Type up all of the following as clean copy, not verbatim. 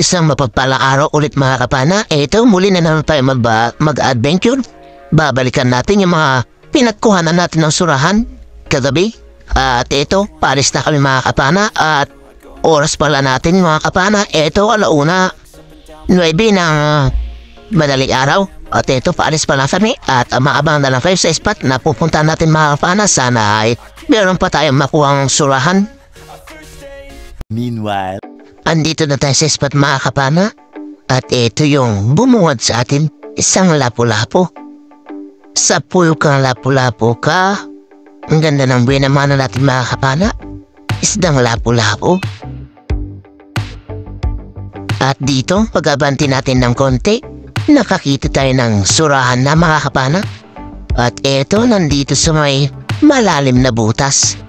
Isang mapagpalang araw ulit mga kapana. Ito, muli na naman tayo mag-adventure. Babalikan natin yung mga pinagkuhanan natin ng surahan kagabi. At ito, palis na kami mga kapana. At oras pala natin mga kapana. Ito, 1:09 ng madaling araw. At ito, paalis pa lang kami. At maabang na lang kayo sa spot na pupunta natin mga kapana. Sana ay meron pa tayong makuhang surahan. Meanwhile, andito na tayo sa spot mga kapana. At ito yung bumungad sa atin. Isang lapu-lapu. Sa pool kang lapu-lapu ka. Ang ganda ng buwanamana natin mga kapana. Isdang lapu-lapu. At dito, pag-abanti natin ng konti, nakakita tayo ng surahan na mga kapana. At ito, nandito sa may malalim na butas.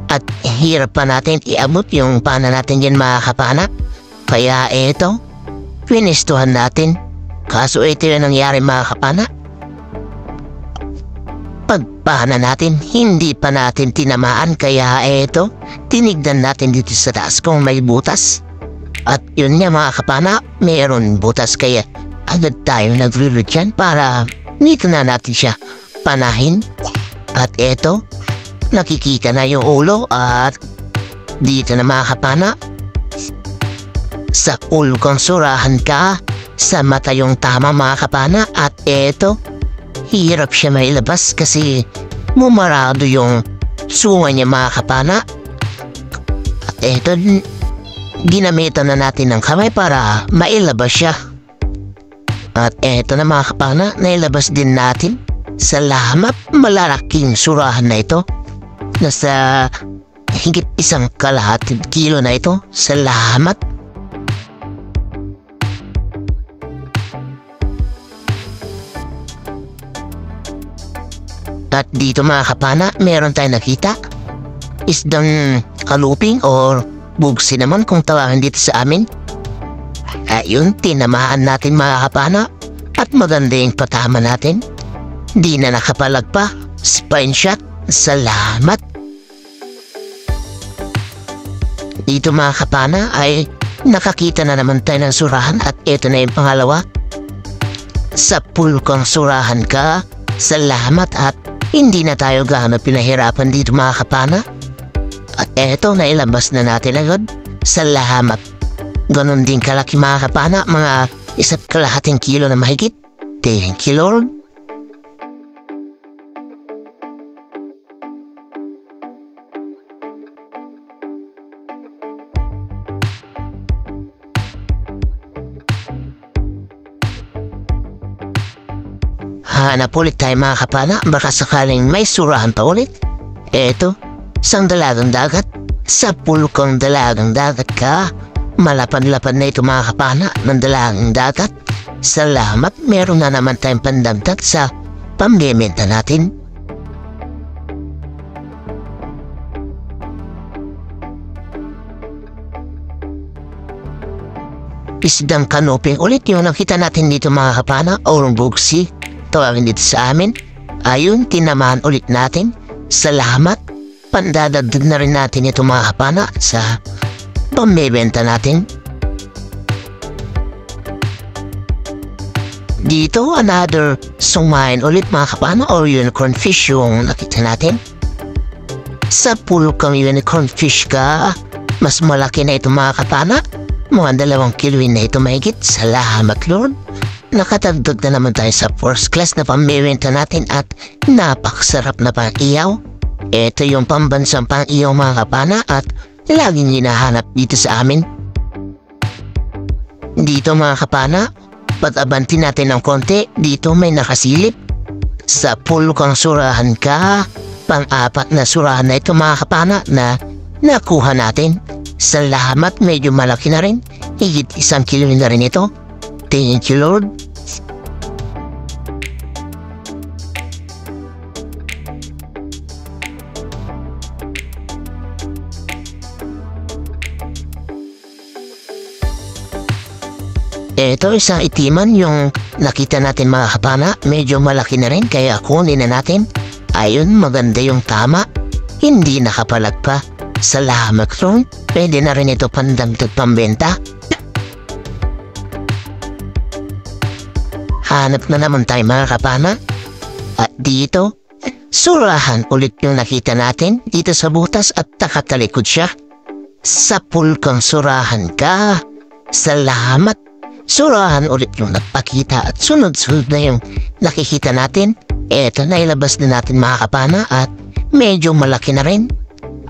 At hirap pa natin iabot yung pana natin yan mga kapana. Kaya ito, pinistuhan natin. Kaso ito yung nangyari mga kapana. Pagpana natin, hindi pa natin tinamaan. Kaya ito, tinignan natin dito sa taas kung may butas. At yun nga mga kapana, mayroon butas. Kaya agad tayo nag-reload dyan para dito na natin siya panahin. At ito, nakikita na yung ulo at dito na mga kapana. Sa ulo kong surahan ka, sa mata yung tama mga kapana. At eto, hirap siya mailabas kasi mumarado yung sunga niya mga kapana. At eto, ginamitan na natin ng kamay para mailabas siya. At eto na mga kapana, nailabas din natin. Salamat, malalaking surahan na ito. Nasa higit 1.5 kilo na ito. Salamat. At dito mga kapana, meron tayong nakita. Isdang kaluping or bugsi naman kung tawagin dito sa amin. Ayun, tinamaan natin mga kapana. At maganda yung patama natin. Di na nakapalag pa. Spine shot. Salamat. Dito mga kapana ay nakakita na naman tayo ng surahan. At ito na yung pangalawa. Sa pool kong surahan ka. Salamat at hindi na tayo gaano pinahirapan dito mga kapana. At eto, nailabas na natin agad. Salamat. Ganon din kalaki mga kapana. Mga 1.5 kilo na mahigit. Thank you Lord. Hanap ulit tayo mga kapana. Baka sakaling may surahan pa ulit. Eto, isang dalagang dagat. Sa pool kong dalagang dagat ka. Malapad-lapad na ito mga kapana ng dalagang dagat. Salamat, meron na naman tayong pandagdag sa pambebenta natin. Isdang kanoping ulit yung nakita natin dito mga kapana. Or bugsi. Tawagin dito sa amin. Ayun, tinamaan ulit natin. Salamat. Pandadagdag na rin natin ito mga kapana sa pambebenta natin. Dito, another sumain ulit mga kapana or unicorn fish yung nakita natin. Sa pool kang unicorn fish ka, mas malaki na ito mga kapana. Mga 2 kilo na ito mahigit. Salamat Lord. Nakatagdag na naman tayo sa first class na pambebenta natin at napakasarap na pang-iyaw. Ito yung pambansang pang-iyaw mga kapana at laging hinahanap dito sa amin. Dito mga kapana, pag-abanti natin ng konti, dito may nakasilip. Sa pool kang surahan ka, pang-4 na surahan na ito mga kapana na nakuha natin. Salamat, medyo malaki na rin. Higit 1 kilo na rin ito. Thank you Lord. Ito, isang itiman yung nakita natin mga kapana. Medyo malaki na rin kaya kunin na natin. Ayun, maganda yung tama. Hindi nakapalag pa. Salamat Lord. Pwede na rin ito pandagdag pambenta. Hanap na naman tayo mga kapana. At dito, surahan ulit yung nakita natin dito sa butas at nakatalikod siya. Sa pulkang surahan ka. Salamat. Surahan ulit yung nagpakita at sunod-sunod na yung nakikita natin. Eto, nailabas na natin mga kapana at medyo malaki na rin.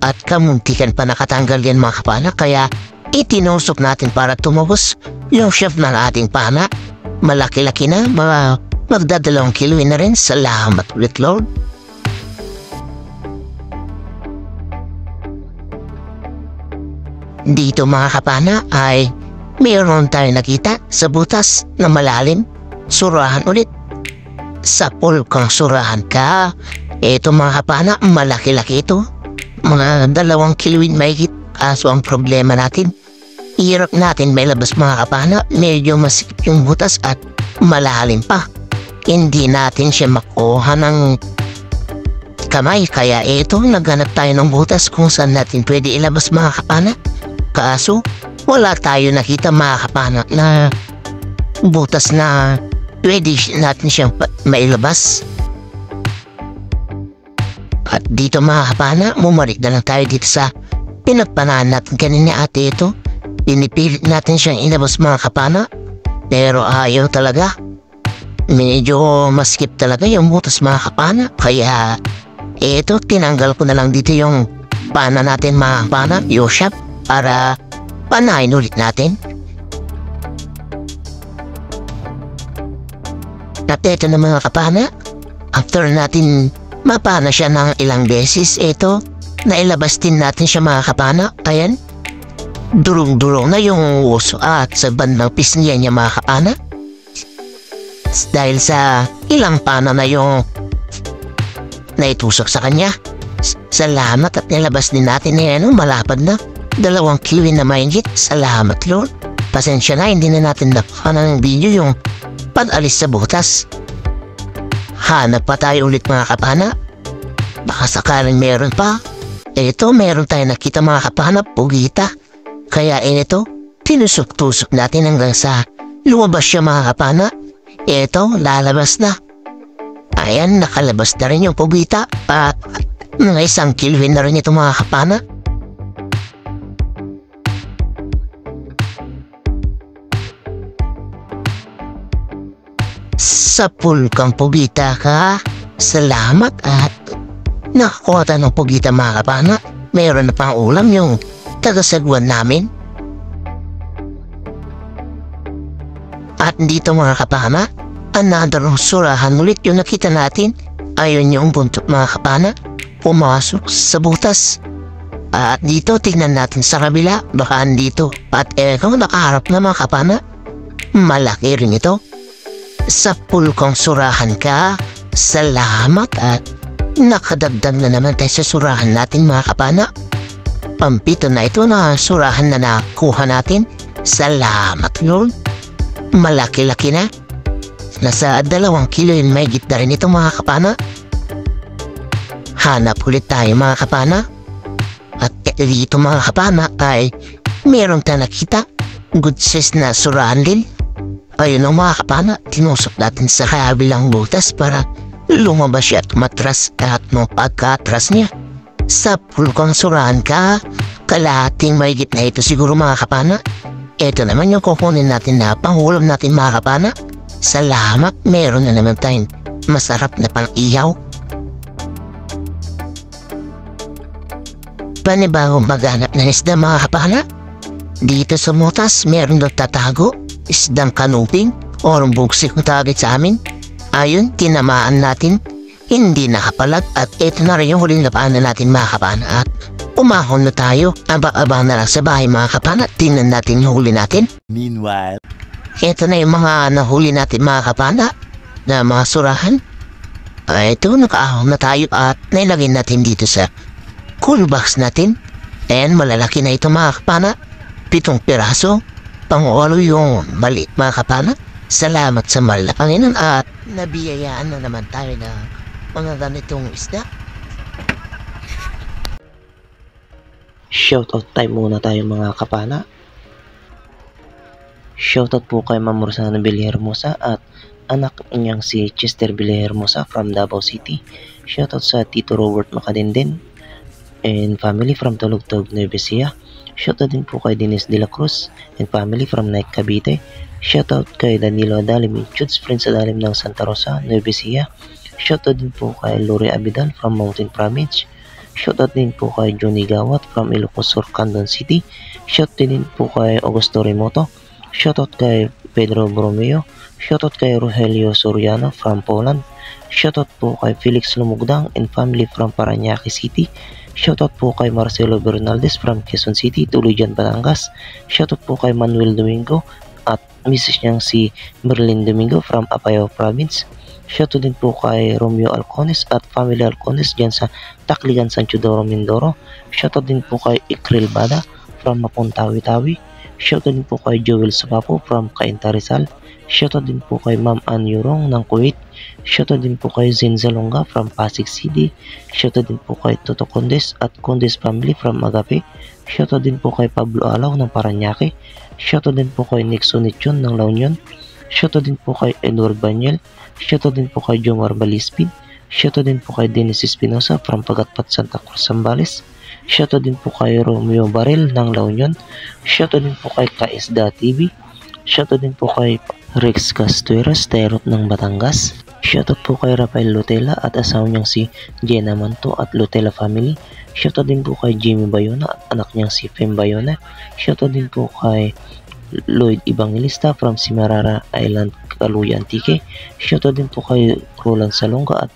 At kamuntikan pa nakatanggal yan mga kapana, kaya itinusok natin para tumubos yung chef ng ating pana. Malaki-laki na, mga magdadalawang kilo na rin. Salamat ulit, Lord. Dito mga kapana ay mayroon tayong nakita sa butas na malalim. Surahan ulit. Sa pulkang surahan ka. Ito mga kapana, malaki-laki ito. Mga 2 kiluin mahigit. Kaso ang problema natin, hirap natin may labas mga kapana. Medyo masikip yung butas at malalim pa. Hindi natin siya makuha ng kamay. Kaya ito, naghanap tayo ng butas kung saan natin pwede ilabas mga kapana. Kaso, wala tayo nakita mga kapana na butas na pwede natin siyang mailabas. At dito mga kapana, bumalik na lang tayo dito sa pinagpanahan natin kanina at ito. Pinipilit natin siyang ilabas mga kapana. Pero ayaw talaga. Medyo maskip talaga yung butas mga kapana. Kaya ito, tinanggal ko na lang dito yung pana natin mga kapana, yung shop, para panahin ulit natin. At ito na mga kapana, after natin mapana siya ng ilang beses, ito, nailabas din natin siya mga kapana. Ayan, durong-durong na yung uso at sa bandang pisngian niya mga kapana. Dahil sa ilang pana na yung naitusok sa kanya. Salamat at nilabas din natin na yan, malapad na. 2 kilo na mahigit. Salamat Lord. Pasensya na, hindi na natin napakan ng video yung pag-alis sa butas. Hanap pa tayo ulit mga kapana. Baka sakaling meron pa. Ito, meron tayo nakita mga kapana, pugita. Kaya ito, tinusok-tusok natin hanggang sa lumabas siya mga kapana. Ito, lalabas na. Ayan, nakalabas na rin yung pugita. At mga 1 kilo na rin ito mga kapana. Sa pulkang pugita ka. Salamat at nakakuha tayo ng pugita mga kapana. Mayroon na pang ulam yung tagasagwan namin. At dito mga kapana, another surahan ulit yung nakita natin. Ayun yung buntot mga kapana, pumasok sa butas. At dito tingnan natin sa kabila, baka andito. At kung nakaharap na mga kapana, malaki rin ito. Sa pulkong surahan ka. Salamat at nakadagdag na naman tayo sa surahan natin mga kapana. Pampito na ito na surahan na nakuha natin. Salamat Lord. Malaki-laki na. Nasa 2 kilo yun may git na rin ito mga kapana. Hanap ulit tayo mga kapana. At dito mga kapana ay meron tayo nakita. Good size na surahan din. Ayun ang mga kapana, tinusok natin sa kabilang butas para lumabas siya at matras at no pagkatras niya. Sa pulkang surahan ka, kalahating mahigit na ito siguro mga kapana. Ito naman yung kukunin natin na pangulam natin mga kapana. Salamat, meron na naman tayong masarap na pang-ihaw. Panibagong maghanap ng isda mga kapana. Dito sa mutas, meron doon tatago. Isdang kanuping o bugsik na tawagin sa amin. Ayun, tinamaan natin. Hindi nakapalag at ito na rin yung huling napaanan natin mga kapana. At umahon na tayo. Abang-abang na lang sa bahay mga kapana. Tingnan natin yung huli natin. Meanwhile, Ito na yung mga nahuli natin mga kapana na mga surahan. Ito, nakaahon na tayo at nailagay natin dito sa cool box natin. And malalaki na ito mga kapana. 7 piraso. Pang-olo yung maliit mga kapana. Salamat sa mahal na Panginoon at nabiyayaan na naman tayo na mga ganitong isda. Shoutout time muna tayo mga kapana. Shoutout po kay Ma'am Rosana Villarmosa at anak niyang si Chester Villahermosa from Davao City. Shoutout sa Tito Robert Macadenden and family from Tolugtog, Nueva Ecija. Shoutout din po kay Dennis De La Cruz and family from Naik, Cavite. Shoutout kay Danilo Adalim and Chuds Prince Adalim ng Santa Rosa, Nueva Ecija. Shoutout din po kay Lori Abidal from Mountain Province. Shoutout din po kay Johnny Gawat from Ilocos Sur, Candon City. Shoutout din po kay Augusto Remoto. Shoutout kay Pedro Bromeo. Shoutout kay Rogelio Soriano from Poland. Shoutout po kay Felix Lumugdang and family from Parañaque City. Shoutout po kay Marcelo Bernaldez from Quezon City, Tuluyan, Batangas. Shoutout po kay Manuel Domingo at misis niyang si Merlin Domingo from Apayao Province. Shoutout din po kay Romeo Alcones at family Alcones dyan sa Tacligan, San Teodoro, Mindoro. Shoutout din po kay Ikril Bada from Mapuntawi-Tawi. Shoutout din po kay Joel Sapapo from Cainta, Rizal. Shoutout din po kay Ma'am Ann Yurong ng Kuwait. Shoutout din po kay Zin Zalonga from Pasig City. Shoutout din po kay Toto Condes at Condes family from Agape. Shoutout din po kay Pablo Alaw ng Parañaque. Shoutout din po kay Nixon Nichon ng La Union. Shoutout din po kay Edward Banyel. Shoutout din po kay Jomar Balispin. Shoutout din po kay Dennis Espinosa from Pagatpat, Santa Cruz, Zambales. Shoutout din po kay Romeo Baril ng La Union. Shoutout din po kay Kaisda TV. Shoutout din po kay Rex Castueras, Terot ng Batangas. Shoutout po kay Rafael Lutela at asawa niyang si Jenna Manto at Lutela family. Shoutout din po kay Jimmy Bayona at anak niyang si Fem Bayona. Shoutout din po kay Lloyd Evangelista from Simarara Island, Kaluya, Antique. Shoutout din po kay Roland Salonga at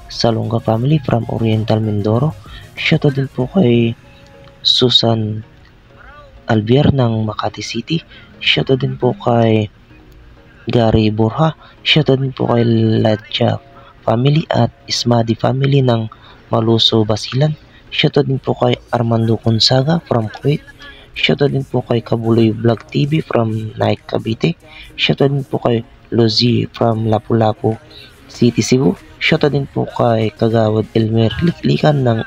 Salonga family from Oriental, Mindoro. Shoutout din po kay Susan Alvier ng Makati City. Shoutout din po kay Gary Borja. Shoutout din po kay Ladja family at Ismadi family ng Maluso, Basilan. Shoutout din po kay Armando Gonzaga from Kuwait. Shoutout din po kay Kabuloy Vlog TV from Naik, Cavite. Shoutout din po kay Lozi from Lapu-Lapu City, Cebu. Shoutout din po kay Kagawad Elmer Liklikan ng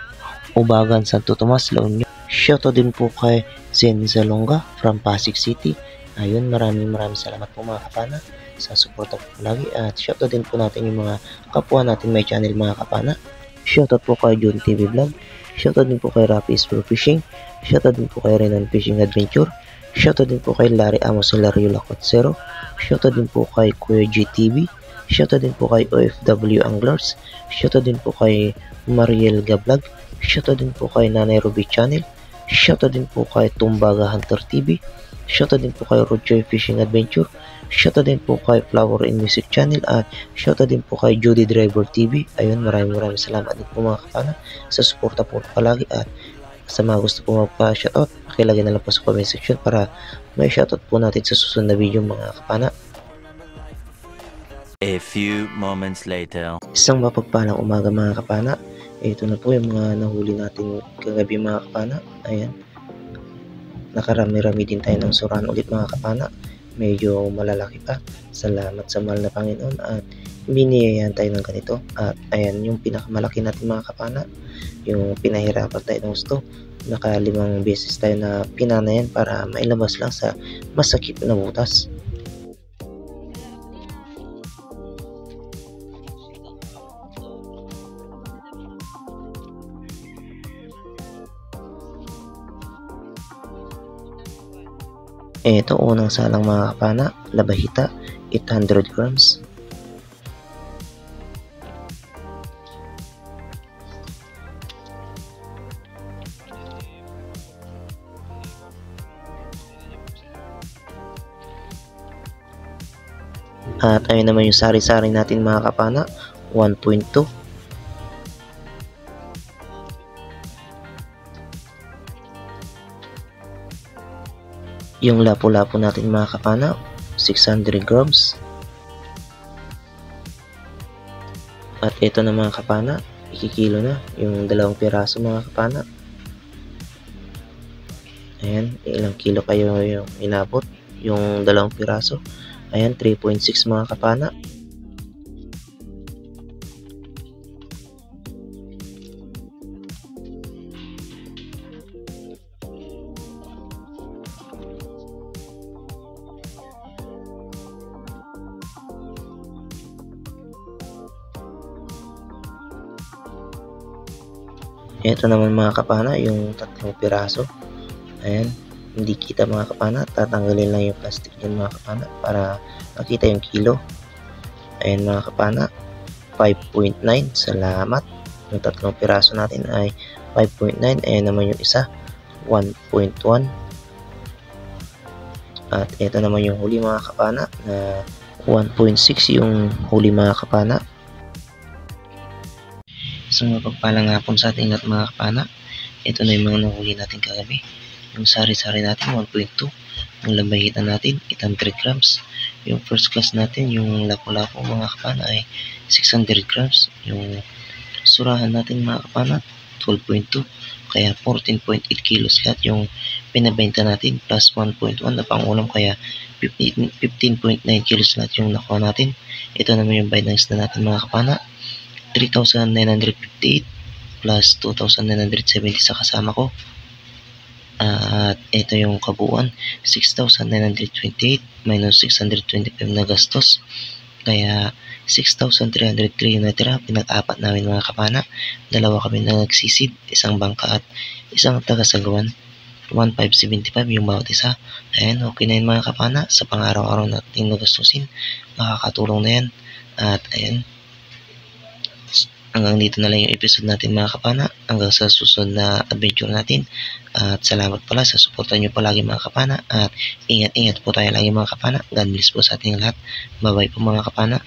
Ubagan, Santo Tomas, La Union. Shoutout din po kay Zen Zalonga from Pasig City. Ayun, maraming salamat po mga kapana sa suporta po lagi at shoutout din po natin yung mga kapwa natin may channel mga kapana. Shoutout po kay John TV Vlog. Shoutout din po kay Rafi Pro Fishing. Shoutout din po kay Renan Fishing Adventure. Shoutout din po kay Larry Amos Hilario Lacotsero. Shoutout din po kay Kuya GTV. Shoutout din po kay OFW Anglers. Shoutout din po kay Mariel Gablog. Shoutout din po kay Nanay Ruby Channel. Shoutout din po kay Tumbaga Hunter TV. Shoutout din po kay Rojoy Fishing Adventure. Shoutout din po kay Flower and Music Channel at shoutout din po kay Judy Driver TV. Ayun, maraming salamat din po mga kapana sa suporta po palagi at sa mga gusto po magpa-shoutout, pakilagay na lang po sa comment section para may shoutout po natin sa susunod na video mga kapana. A few moments later. Isang mapagpalang umaga mga kapana. Ito na po yung mga nahuli natin kagabi mga kapana. Ayan. Nakarami-rami din tayo ng suran ulit mga kapana. Medyo malalaki pa. Salamat sa mahal na Panginoon at biniyayan tayo ng ganito. At ayan yung pinakamalaki natin mga kapana. Yung pinahirapan tayo ng gusto. Naka-5 beses tayo na pinanayan para mailabas lang sa masakit na butas. Ito unang salang mga kapana, labahita, 800 grams. At ayun naman yung sari-sari natin mga kapana, 1.2. Yung lapu-lapu natin mga kapana, 600 grams. At ito na mga kapana, ikikilo na yung 2 piraso mga kapana. Ayan, ilang kilo kayo yung inabot, yung 2 piraso. Ayan, 3.6 mga kapana. Ito naman mga kapana, yung 3 piraso. Ayan, hindi kita mga kapana. Tatanggalin lang yung plastic dyan mga kapana para makita yung kilo. Ayan mga kapana, 5.9. Salamat. Yung 3 piraso natin ay 5.9. Ayan naman yung isa, 1.1. At ito naman yung huli mga kapana na 1.6 yung huli mga kapana. So mapagpalang hapon sa ating lahat mga kapana. Ito na yung mga nahuli natin kagabi. Yung sari-sari natin 1.2. Yung lambahitan natin 800 grams. Yung first class natin yung lapo-lapo mga kapana ay 600 grams. Yung surahan natin mga kapana 12.2. Kaya 14.8 kilos lahat yung pinabenta natin plus 1.1 na pangulam, kaya 15.9 kilos lahat yung nakuha natin. Ito naman yung bayad ng isda natin mga kapana, 3,958 plus 2,970 sa kasama ko. At ito yung kabuuan, 6,928 minus 625 na gastos. Kaya 6,303 yung natira. Pinag-apat namin mga kapana. Dalawa kami na nagsisid, isang bangka at isang taga-sagawan. 1,575 yung bawat isa. Ayan, okay na yun mga kapana. Sa pang-araw-araw natin nagastusin, makakatulong na yan. At ayan, hanggang dito na lang yung episode natin mga kapana. Hanggang sa susunod na adventure natin. At salamat pala sa suporta nyo palagi mga kapana. At ingat-ingat po tayo lagi mga kapana. God bless po sa ating lahat. Bye-bye po mga kapana.